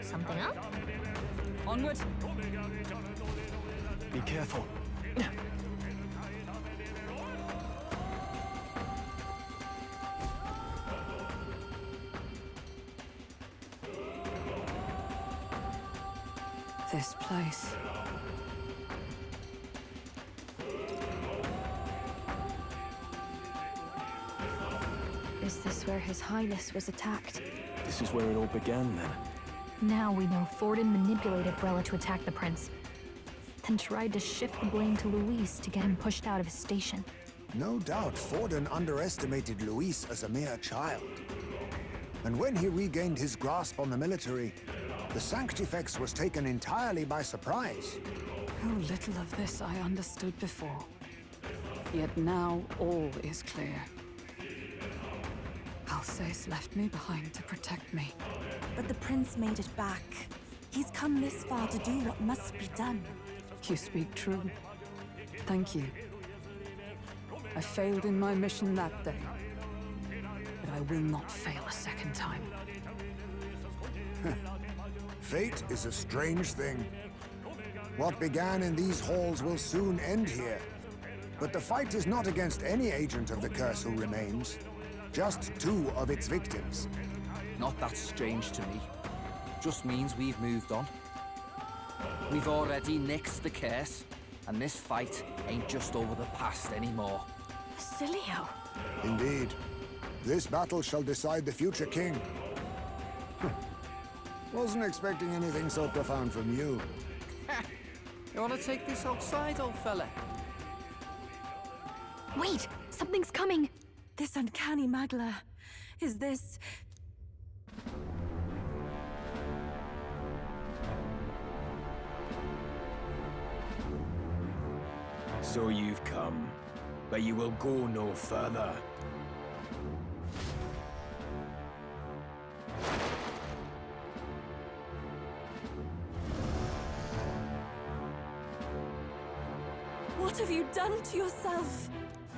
something up? Onward! Be careful. This place. Is this where His Highness was attacked? This is where it all began, then. Now we know Forden manipulated Brella to attack the prince, then tried to shift the blame to Luis to get him pushed out of his station. No doubt Forden underestimated Luis as a mere child. And when he regained his grasp on the military, the Sanctifex was taken entirely by surprise. How little of this I understood before. Yet now all is clear. Alsace left me behind to protect me. But the prince made it back. He's come this far to do what must be done. You speak true. Thank you. I failed in my mission that day, but I will not fail a second time. Fate is a strange thing. What began in these halls will soon end here. But the fight is not against any agent of the curse who remains. Just 2 of its victims. Not that strange to me. Just means we've moved on. We've already nixed the curse, and this fight ain't just over the past anymore. Basilio! Indeed. This battle shall decide the future king. Wasn't expecting anything so profound from you. You wanna take this outside, old fella? Wait! Something's coming! This uncanny Magla. Is this... So you've come, but you will go no further. What have you done to yourself?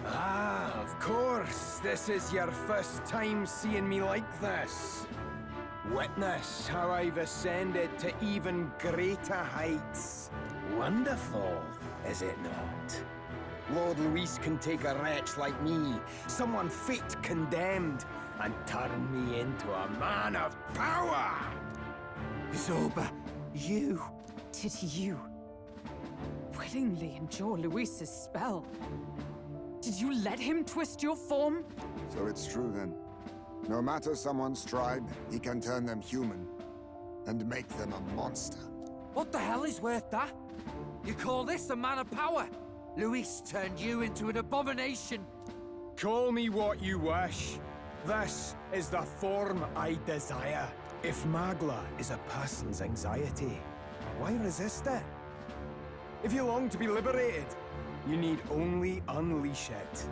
Ah, of course. This is your first time seeing me like this. Witness how I've ascended to even greater heights. Wonderful, is it not? Lord Luis can take a wretch like me, someone fate condemned, and turn me into a man of power! Zoba, you... Did you willingly endure Luis's spell? Did you let him twist your form? So it's true then. No matter someone's tribe, he can turn them human. And make them a monster. What the hell is worth that? You call this a man of power? Luis turned you into an abomination. Call me what you wish. This is the form I desire. If Magla is a person's anxiety, why resist it? If you long to be liberated, you need only unleash it.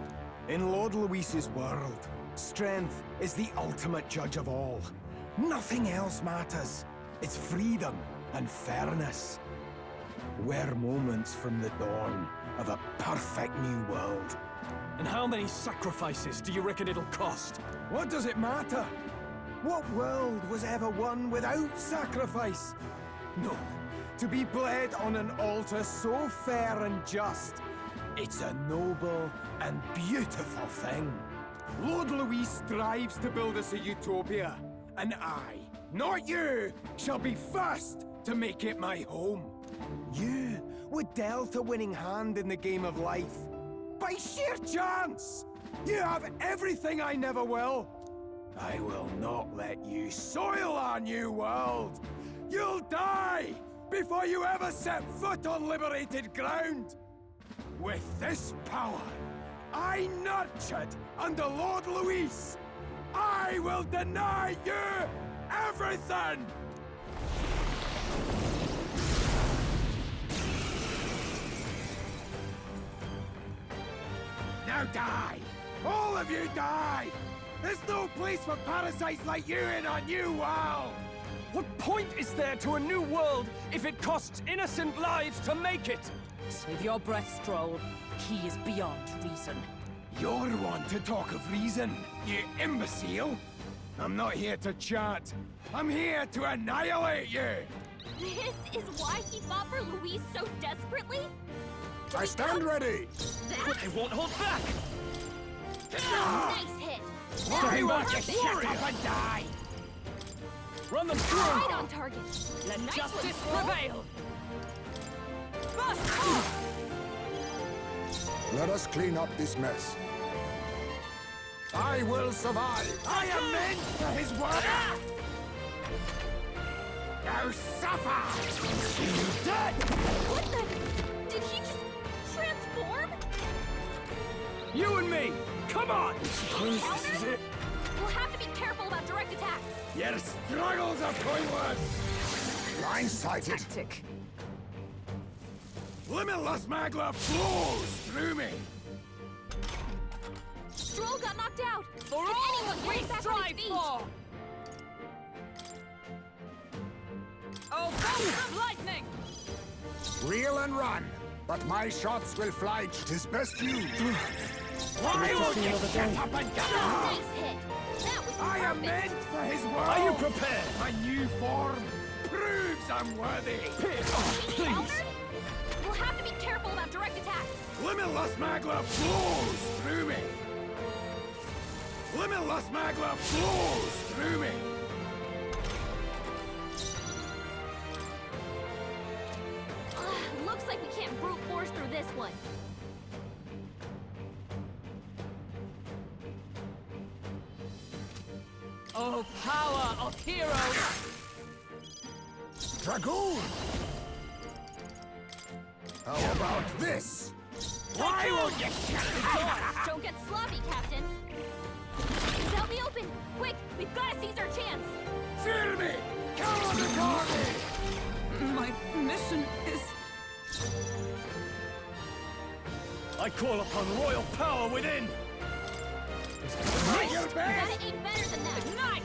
In Lord Luis's world, strength is the ultimate judge of all. Nothing else matters. It's freedom and fairness. We're moments from the dawn of a perfect new world. And how many sacrifices do you reckon it'll cost? What does it matter? What world was ever won without sacrifice? No. To be bled on an altar so fair and just, it's a noble and beautiful thing. Lord Luis strives to build us a utopia, and I, not you, shall be first to make it my home. You were dealt a winning hand in the game of life. By sheer chance! You have everything I never will. I will not let you soil our new world. You'll die before you ever set foot on liberated ground. With this power, I nurtured under Lord Luis, I will deny you everything! Now die! All of you die! There's no place for parasites like you in our new world! What point is there to a new world if it costs innocent lives to make it? Save your breath, Stroll. He is beyond reason. You're one to talk of reason, you imbecile! I'm not here to chat. I'm here to annihilate you! This is why he fought for Louise so desperately? I stand ready! That? I won't hold back! Nice hit! Why won't you Perfect. shut up and die? Run them through! Right on target! Let Nice justice one, Stroll. prevail! Bust! Let us clean up this mess. I will survive! I am meant for his work! Now suffer! You dead! What the? Did he just transform? You and me! Come on! Suppose this is it? We'll have to be careful about direct attacks. Your struggles are pointless! Blindsided! Tactic. Limitless magla flows through me! Stroll got knocked out. For Can all anyone we get him back on strive his feet? for! Oh, bolts of lightning! Reel and run! But my shots will fly. 'Tis best you. Why won't you shut up and die? Nice hit. That was I am perfect. meant for his world! Are you prepared? My new form proves I'm worthy! Please! Countered? We'll have to be careful about direct attacks. Limitless magla flows through me! Limitless magla flows through me! Looks like we can't brute force through this one. Oh, power of heroes! Dragoon! How about this? Why won't you shut up? Don't get sloppy, Captain. He's out in the open. Quick, we've got to seize our chance. Fear me! Come on the target! My mission is... I call upon royal power within! Try your Gotta best! aim better than that. Ignite!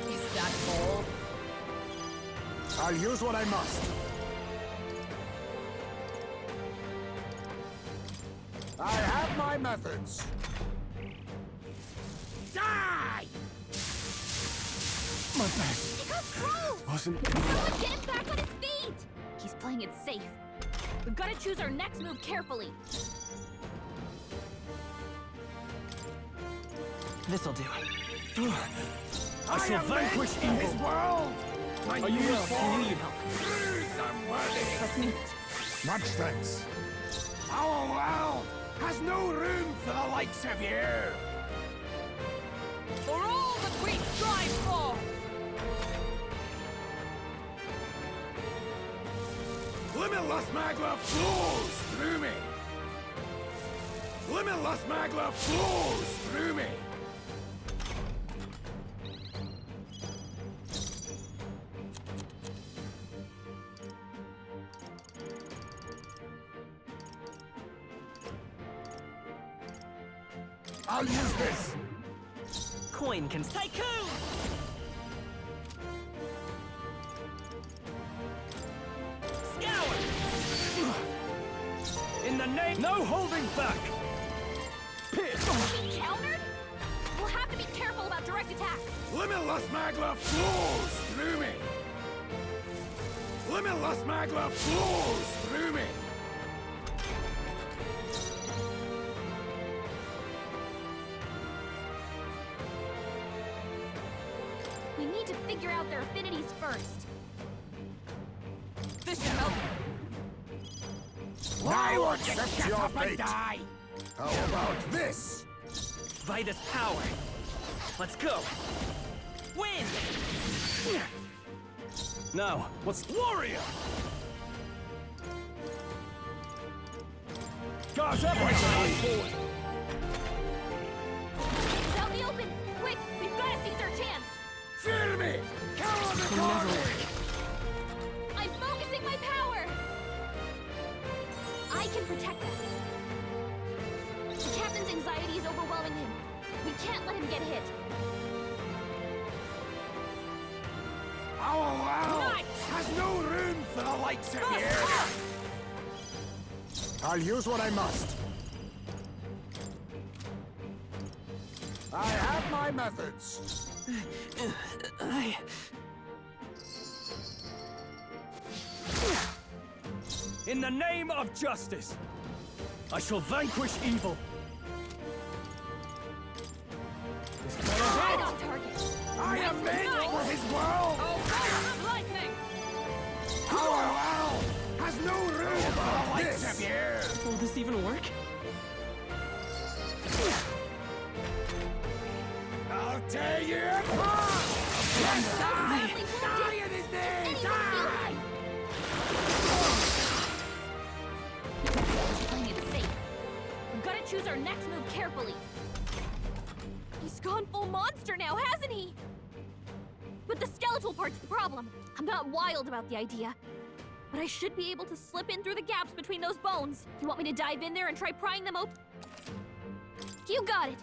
Is that all? I'll use what I must. I have my methods. Die! My best It got Stroll! wasn't... Someone get him back on his feet! He's playing it safe. We've got to choose our next move carefully. This'll do. I shall am vanquish meant for his evil. world! My Are you new well? Do you form need help? proves I'm worthy! Trust me. Much thanks. Our world has no room for the likes of you! For all that we strive for! Limitless magla flows through me! Limitless magla flows through me! I'll use this. Coin can... Tycoon! Scour! In the name... No holding back! Pierce! Being countered? We'll have to be careful about direct attacks. Limitless magla flows through me! Limitless magla flows through me! We need to figure out their affinities first. This should help! Why won't you Accept shut your up and fate. die? How about this? Vitus power! Let's go! Win! Now, what's... Warrior! Guards up! Forward! He's out in the open. Quick, we've got to seize our chance. Fear me! Come on the target! I'm focusing my power. I can protect us. The captain's anxiety is overwhelming him. We can't let him get hit. Our world Nice! has no room for the likes of you! I'll use what I must. my methods. In the name of justice, I shall vanquish evil. Right on target. I am meant for his world! Oh, fire of lightning! Our world has no room for the likes of you! Will this even work? I'll tear you apart! Die! Die in his name! Die! Playing it safe. We've got to choose our next move carefully. He's gone full monster now, hasn't he? But the skeletal part's the problem. I'm not wild about the idea, but I should be able to slip in through the gaps between those bones. You want me to dive in there and try prying them open? You got it.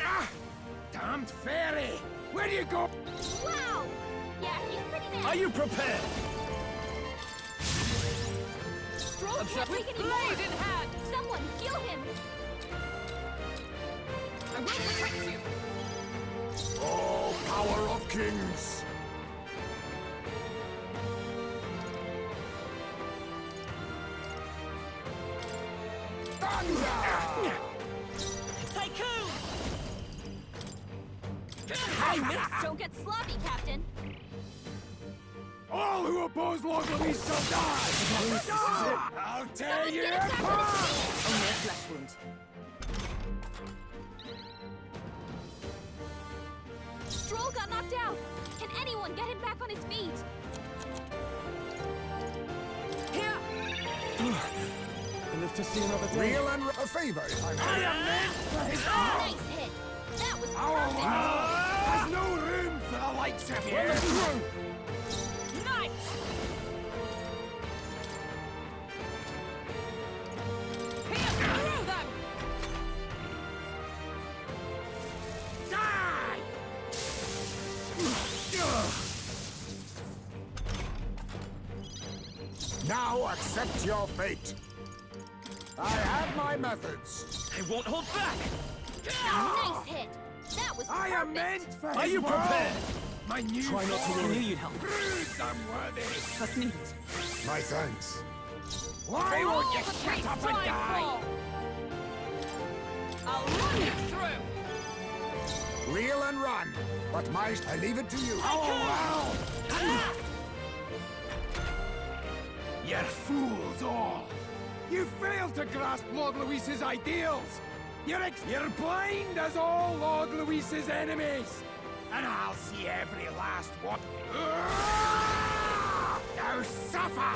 Ah! Damned fairy! Where do you go? Wow! Yeah, he's pretty mad. Are you prepared? Stroll can't take any more. In hand. Someone heal him. I will protect you. Oh, power of kings! Thunder! Tycoon! I missed. Don't get sloppy, Captain. All who oppose Lord Louis shall die! I'll tear Someone you get him back on apart! his feet. Only a flesh wound. Stroll got knocked out. Can anyone get him back on his feet? Here! I live to see another day. Real and a favor, if I I may. am meant for his Nice hit. That was Our perfect. world has no room for the likes of you! Nice. Pierce through them! Die! Now accept your fate. I have my methods. I won't hold back! Nice hit. That was I perfect. am meant for his Are you world. prepared? My new Try not to form worry. You'd help. proves I'm worthy! That's needed. My thanks. Why won't you the shut priest's up and time die? fall. I'll run you through! Reel and run. But I leave it to you. Oh, wow! You're fools all! You failed to grasp Lord Luis's ideals! You're blind as all Lord Luis's enemies! And I'll see every last one! Now suffer!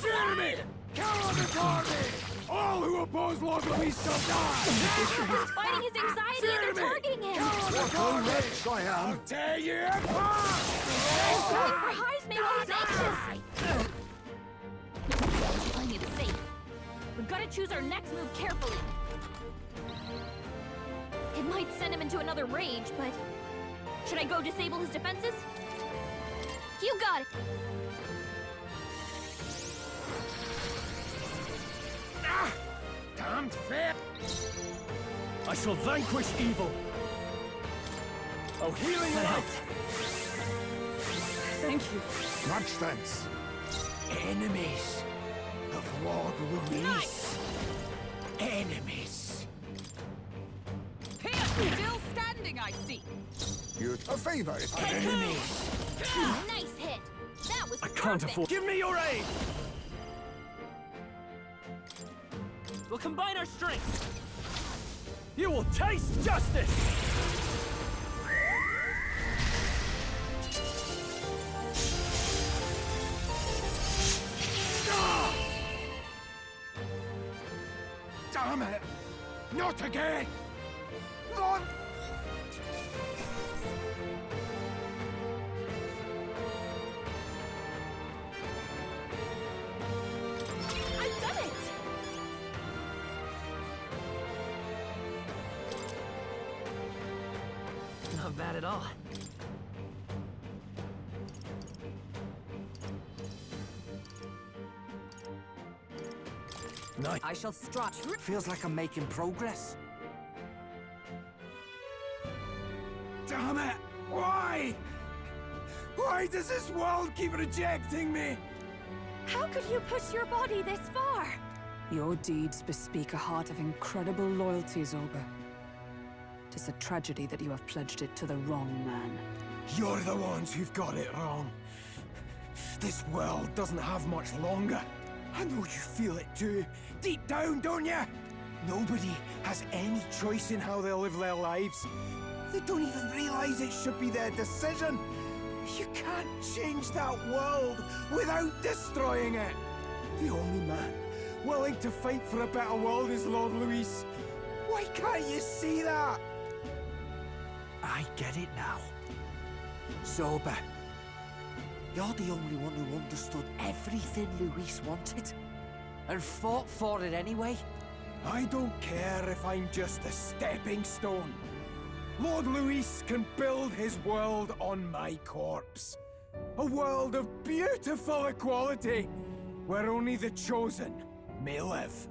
Jeremy! Coward army! All who oppose Lord Luis shall die! He's fighting his anxiety and they're Jeremy! targeting him. Coward What a army! wretch I am. I'll tear you apart! Going for Heisman while he's anxious. Playing it safe. We've got to choose our next move carefully. It might send him into another rage, but should I go disable his defenses? You got it. Ah! Damned fair! I shall vanquish evil. Oh, healing light! Thank you. Much thanks. Enemies of Lord Luis. Enemies. Pierce still standing, I see. You a favor, if I may. Enemies. Nice hit. That was I can't perfect. afford. Give me your aid! We'll combine our strengths. You will taste justice! Damn it! Not again! Lord! I've done it. Not bad at all. I shall strike. Feels like I'm making progress. Damn it! Why? Why does this world keep rejecting me? How could you push your body this far? Your deeds bespeak a heart of incredible loyalty, Zorba. Tis a tragedy that you have pledged it to the wrong man. You're the ones who've got it wrong. This world doesn't have much longer. I know you feel it too. Deep down, don't you? Nobody has any choice in how they'll live their lives. They don't even realize it should be their decision. You can't change that world without destroying it. The only man willing to fight for a better world is Lord Luis. Why can't you see that? I get it now. Zorba, you're the only one who understood everything Luis wanted. And fought for it anyway. I don't care if I'm just a stepping stone. Lord Luis can build his world on my corpse. A world of beautiful equality, where only the chosen may live.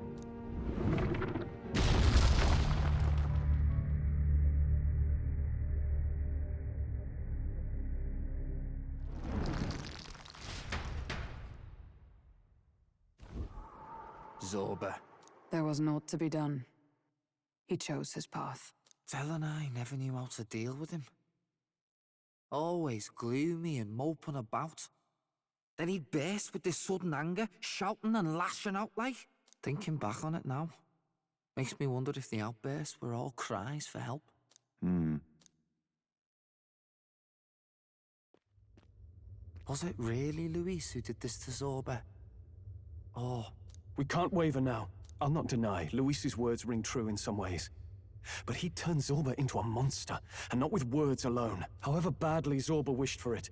Zorba. There was naught to be done. He chose his path. Telling I never knew how to deal with him. Always gloomy and moping about. Then he'd burst with this sudden anger, shouting and lashing out like. Thinking back on it now, makes me wonder if the outbursts were all cries for help. Was it really Luis who did this to Zorba? Or... We can't waver now. I'll not deny, Luis's words ring true in some ways. But he turned Zorba into a monster, and not with words alone, however badly Zorba wished for it.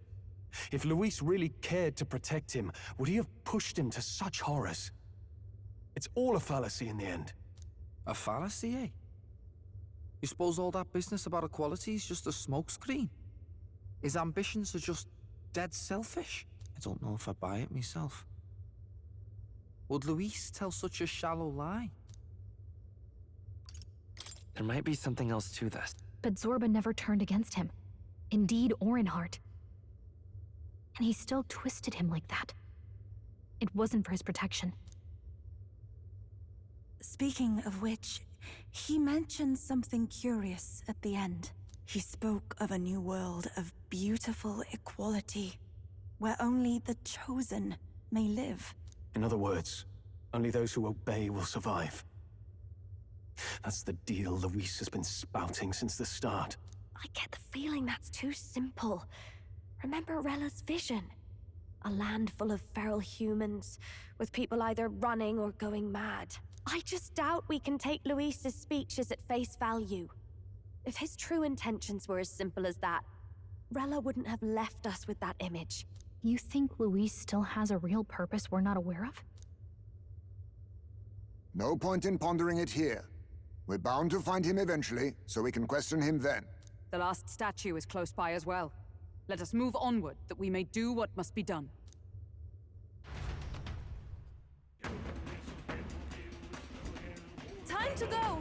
If Luis really cared to protect him, would he have pushed him to such horrors? It's all a fallacy in the end. a fallacy, eh? You suppose all that business about equality is just a smokescreen? His ambitions are just dead selfish? I don't know if I buy it myself. Would Luis tell such a shallow lie? There might be something else to this. But Zorba never turned against him, in deed or in heart. And he still twisted him like that. It wasn't for his protection. Speaking of which, he mentioned something curious at the end. He spoke of a new world of beautiful equality, where only the chosen may live. In other words, only those who obey will survive. That's the deal Luis has been spouting since the start. I get the feeling that's too simple. Remember Rella's vision? A land full of feral humans, with people either running or going mad. I just doubt we can take Luis's speeches at face value. If his true intentions were as simple as that, Rella wouldn't have left us with that image. You think Luis still has a real purpose we're not aware of? No point in pondering it here. We're bound to find him eventually, so we can question him then. The last statue is close by as well. Let us move onward, that we may do what must be done. Time to go!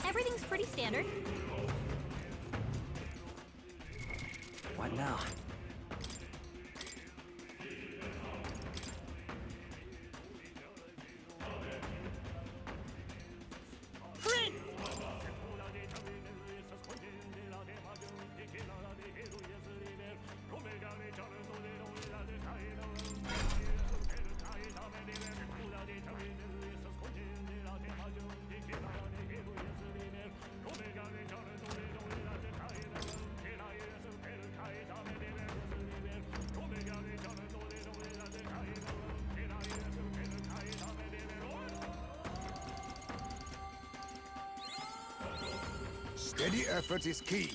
Everything's pretty standard. What now? Steady effort is key.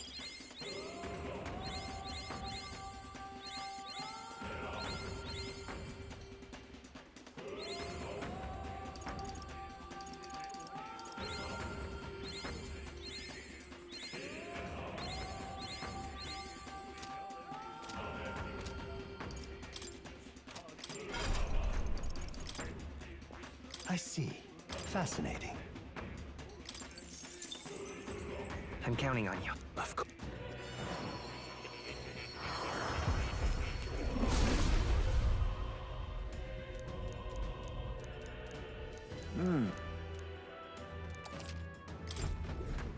I see. Fascinating. I'm counting on you. Of course.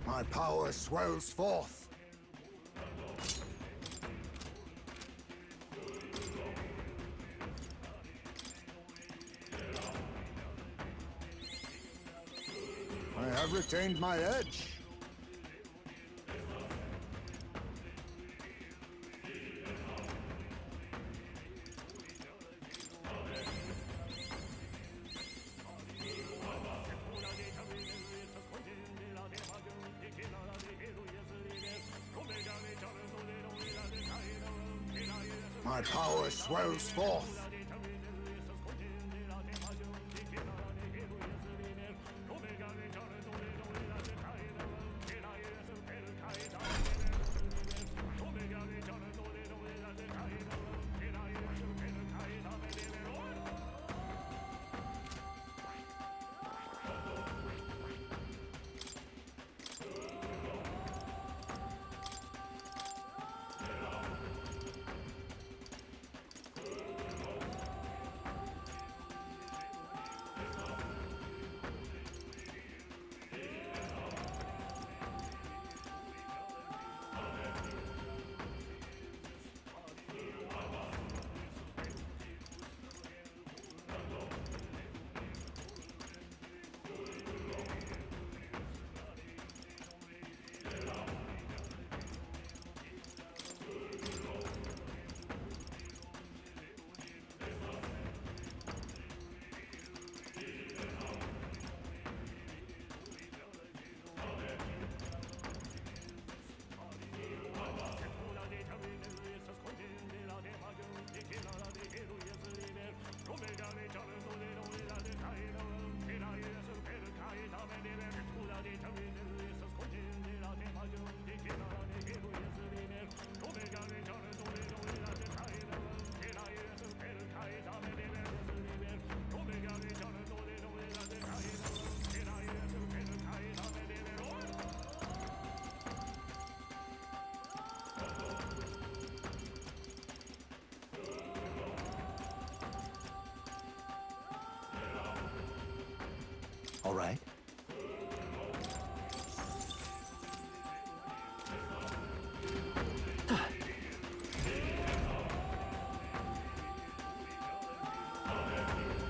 My power swells forth. I have retained my edge. My power swells forth. All right.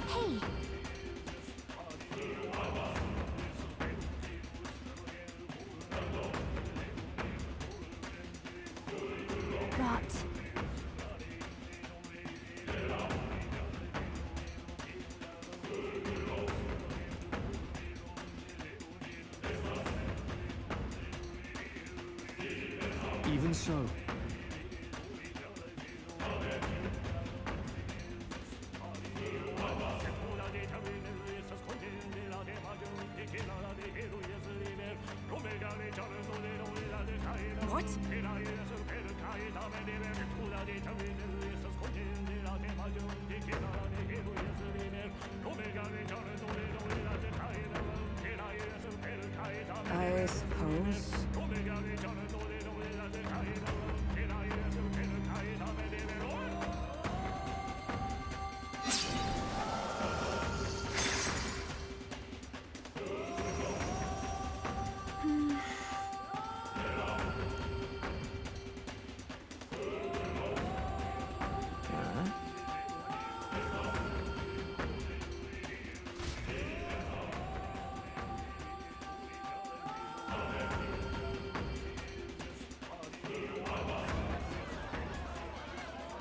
Hey! Rot. Even so. What? I suppose.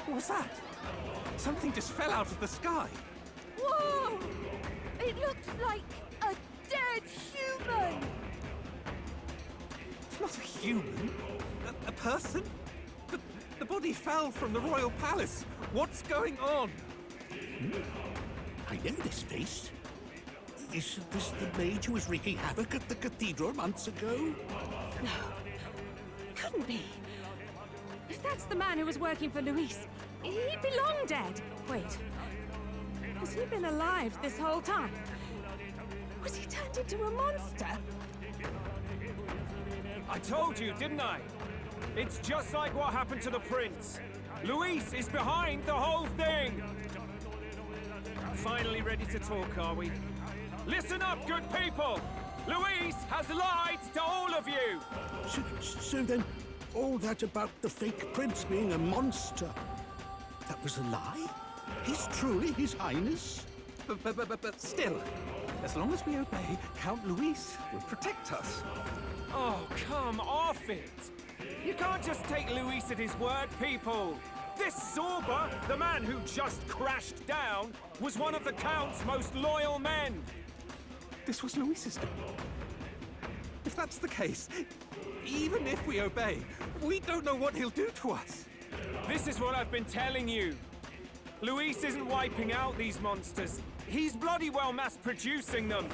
What's that? Something just fell out of the sky. Whoa! It looks like a dead human! It's not a human. A person? The body fell from the royal palace. What's going on? I know this face. Isn't this the mage who was wreaking havoc at the cathedral months ago? No. Couldn't be. If that's the man who was working for Luis, he'd be long dead. Wait. Has he been alive this whole time? Was he turned into a monster? I told you, didn't I? It's just like what happened to the prince. Luis is behind the whole thing! Finally ready to talk, are we? Listen up, good people! Luis has lied to all of you! So then, all that about the fake prince being a monster, that was a lie? He's truly His Highness? But still, as long as we obey, Count Luis will protect us. Oh, come off it! You can't just take Luis at his word, people! This Zorba, the man who just crashed down, was one of the Count's most loyal men! This was Luis's doing. If that's the case, even if we obey, we don't know what he'll do to us. This is what I've been telling you. Luis isn't wiping out these monsters. He's bloody well mass-producing them.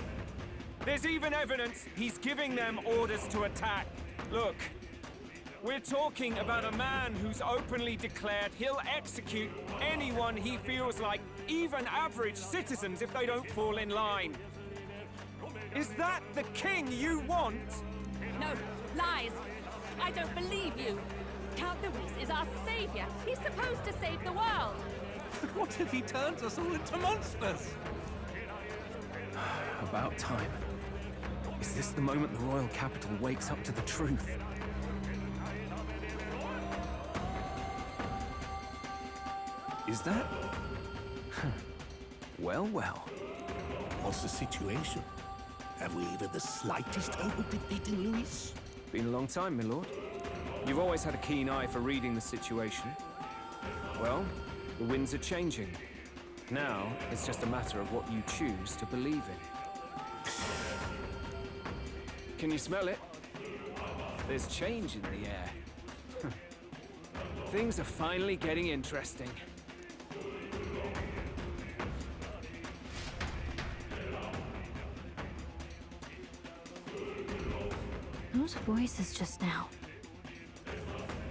There's even evidence he's giving them orders to attack. Look, we're talking about a man who's openly declared he'll execute anyone he feels like, even average citizens, if they don't fall in line. Is that the king you want? No, lies. I don't believe you. Count Luis is our savior. He's supposed to save the world. But what if he turns us all into monsters? About time. Is this the moment the royal capital wakes up to the truth? Is that? Well, well. What's the situation? Have we even the slightest hope of defeating Luis? Been a long time, my lord. You've always had a keen eye for reading the situation. Well, the winds are changing. Now, it's just a matter of what you choose to believe in. Can you smell it? There's change in the air. Things are finally getting interesting. Whose voices just now?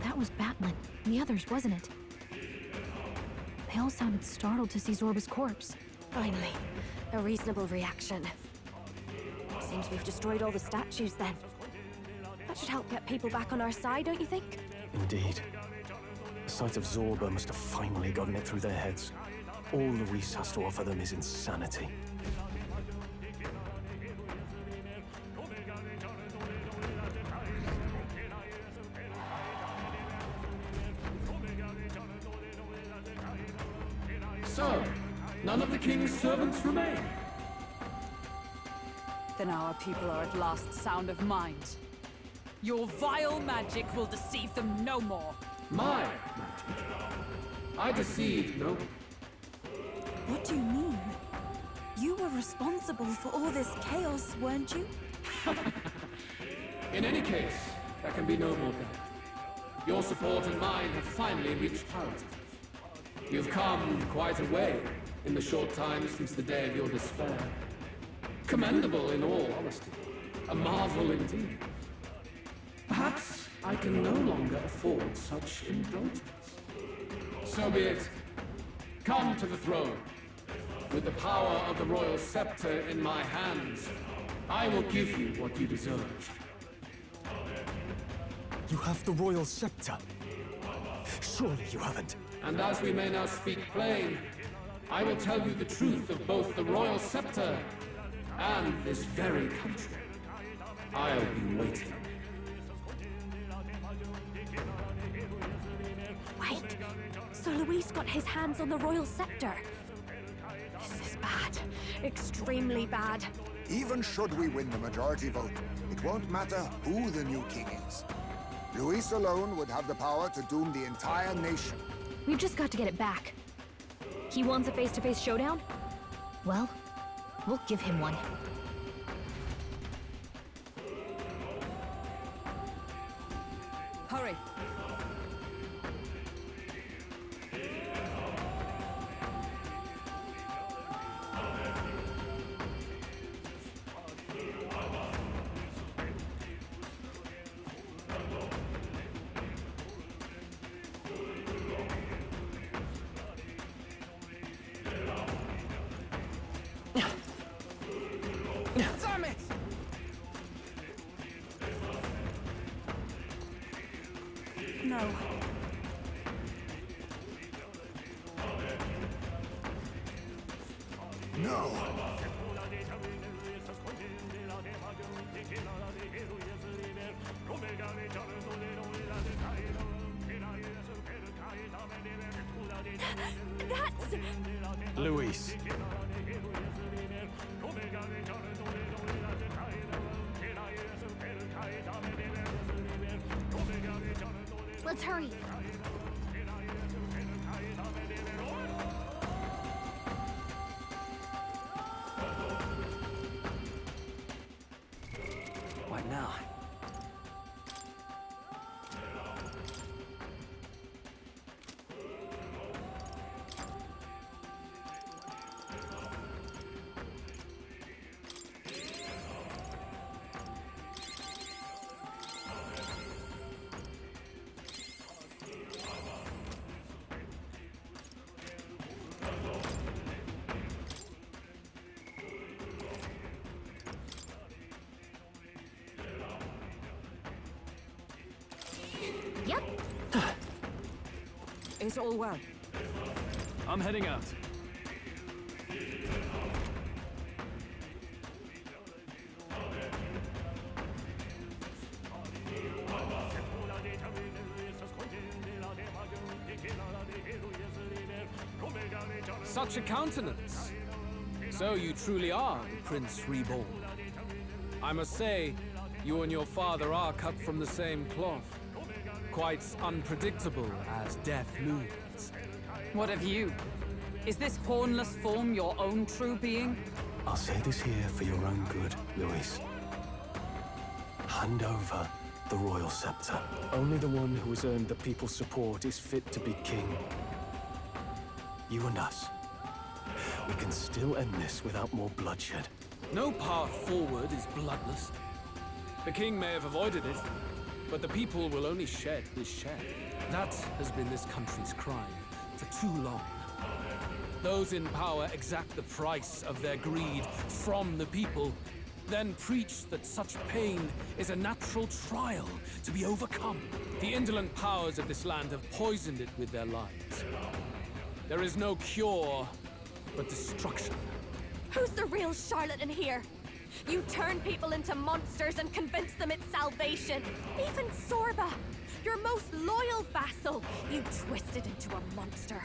That was Batlin, and the others, wasn't it? They all sounded startled to see Zorba's corpse. Finally, a reasonable reaction. Seems we've destroyed all the statues then. That should help get people back on our side, don't you think? Indeed. The sight of Zorba must have finally gotten it through their heads. All Luis has to offer them is insanity. So, none of the king's servants remain. Then our people are at last sound of mind. Your vile magic will deceive them no more. My magic? I deceived no one. What do you mean? You were responsible for all this chaos, weren't you? In any case, there can be no more doubt. Your support and mine have finally reached parity. You've come quite a way in the short time since the day of your despair. Commendable in all honesty. A marvel indeed. Perhaps I can no longer afford such indulgence. So be it. Come to the throne. With the power of the royal scepter in my hands, I will give you what you deserve. You have the royal scepter. Surely you haven't. And as we may now speak plain, I will tell you the truth of both the royal scepter and this very country. I'll be waiting. Wait, so Luis got his hands on the royal scepter. This is bad. Extremely bad. Even should we win the majority vote, it won't matter who the new king is. Luis alone would have the power to doom the entire nation. We've just got to get it back. He wants a face-to-face showdown? Well, we'll give him one. Hurry. know. No! That's... Luis. Let's hurry. What now? Yep. Is all well? I'm heading out. Such a countenance. So you truly are the Prince Reborn. I must say, you and your father are cut from the same cloth. Quite unpredictable as death looms. What of you? Is this hornless form your own true being? I'll say this here for your own good, Luis. Hand over the royal scepter. Only the one who has earned the people's support is fit to be king. You and us. We can still end this without more bloodshed. No path forward is bloodless. The king may have avoided it, but the people will only shed his shed. That has been this country's crime for too long. Those in power exact the price of their greed from the people, then preach that such pain is a natural trial to be overcome. The indolent powers of this land have poisoned it with their lies. There is no cure but destruction. Who's the real charlatan here? You turn people into monsters and convince them it's salvation. Even Sorba, your most loyal vassal, you twisted into a monster.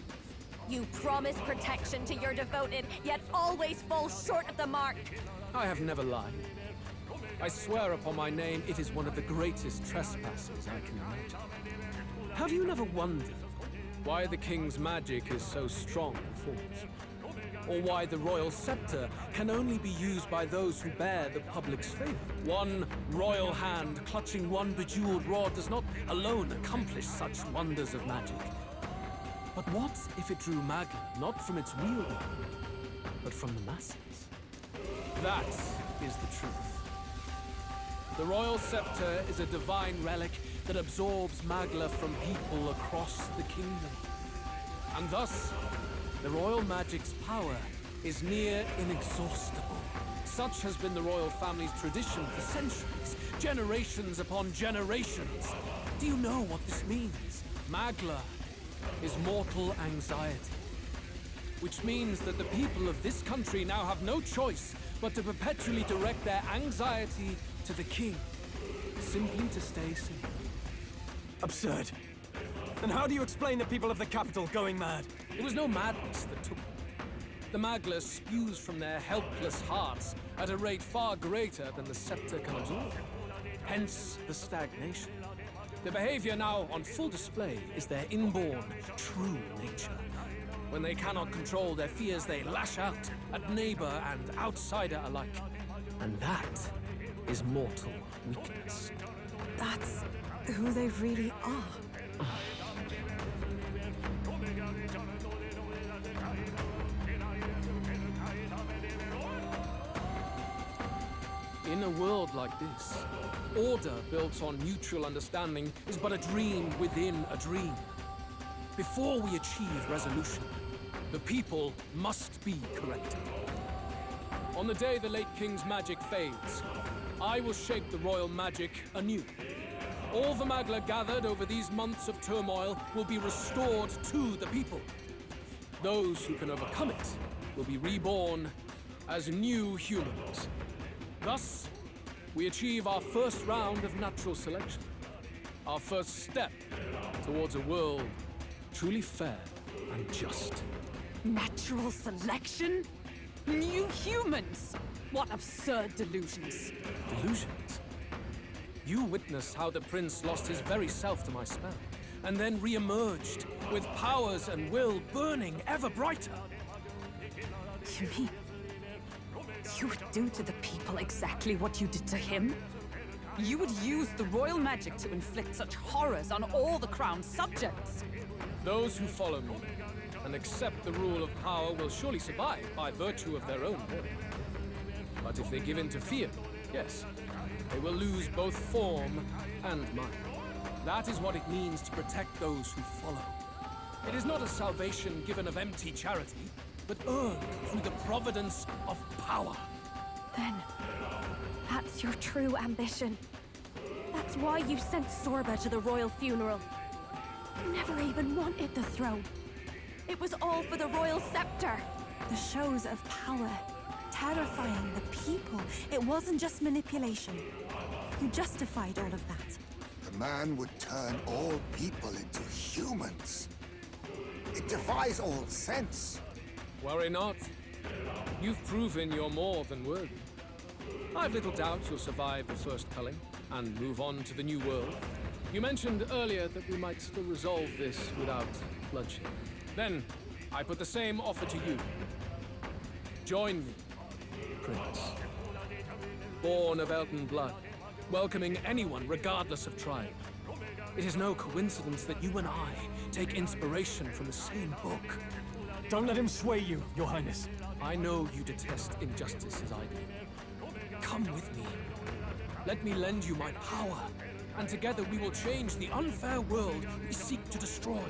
You promise protection to your devoted, yet always fall short of the mark. I have never lied. I swear upon my name, it is one of the greatest trespasses I can imagine. Have you never wondered why the king's magic is so strong and force? Or why the royal scepter can only be used by those who bear the public's favor? One royal hand clutching one bejeweled rod does not alone accomplish such wonders of magic. But what if it drew Magla not from its wielder, but from the masses? That is the truth. The royal scepter is a divine relic that absorbs Magla from people across the kingdom. And thus, the royal magic's power is near inexhaustible. Such has been the royal family's tradition for centuries, generations upon generations. Do you know what this means? Magla is mortal anxiety. Which means that the people of this country now have no choice but to perpetually direct their anxiety to the king, simply to stay safe. Absurd. And how do you explain the people of the capital going mad? It was no madness that took them. The Magla spews from their helpless hearts at a rate far greater than the scepter can absorb. Hence the stagnation. The behavior now on full display is their inborn, true nature. When they cannot control their fears, they lash out at neighbor and outsider alike. And that is mortal weakness. That's who they really are. In a world like this, order built on mutual understanding is but a dream within a dream. Before we achieve resolution, the people must be corrected. On the day the late king's magic fades, I will shape the royal magic anew. All the Magla gathered over these months of turmoil will be restored to the people. Those who can overcome it will be reborn as new humans. Thus, we achieve our first round of natural selection. Our first step towards a world truly fair and just. Natural selection? New humans? What absurd delusions. Delusions? You witnessed how the prince lost his very self to my spell, and then re-emerged with powers and will burning ever brighter. You mean you would do to the people exactly what you did to him? You would use the royal magic to inflict such horrors on all the crown's subjects? Those who follow me and accept the rule of power will surely survive by virtue of their own will. But if they give in to fear, yes, they will lose both form and mind. That is what it means to protect those who follow. It is not a salvation given of empty charity, but earned through the providence of power. Then, that's your true ambition. That's why you sent Sorba to the royal funeral. You never even wanted the throne. It was all for the royal scepter. The shows of power, terrifying the people. It wasn't just manipulation. You justified all of that. The man would turn all people into humans. It defies all sense. Worry not. You've proven you're more than worthy. I've little doubt you'll survive the first culling and move on to the new world. You mentioned earlier that we might still resolve this without bloodshed. Then, I put the same offer to you. Join me, Prince. Born of Elton blood, welcoming anyone regardless of tribe. It is no coincidence that you and I take inspiration from the same book. Don't let him sway you, Your Highness. I know you detest injustice as I do. Come with me. Let me lend you my power, and together we will change the unfair world we seek to destroy.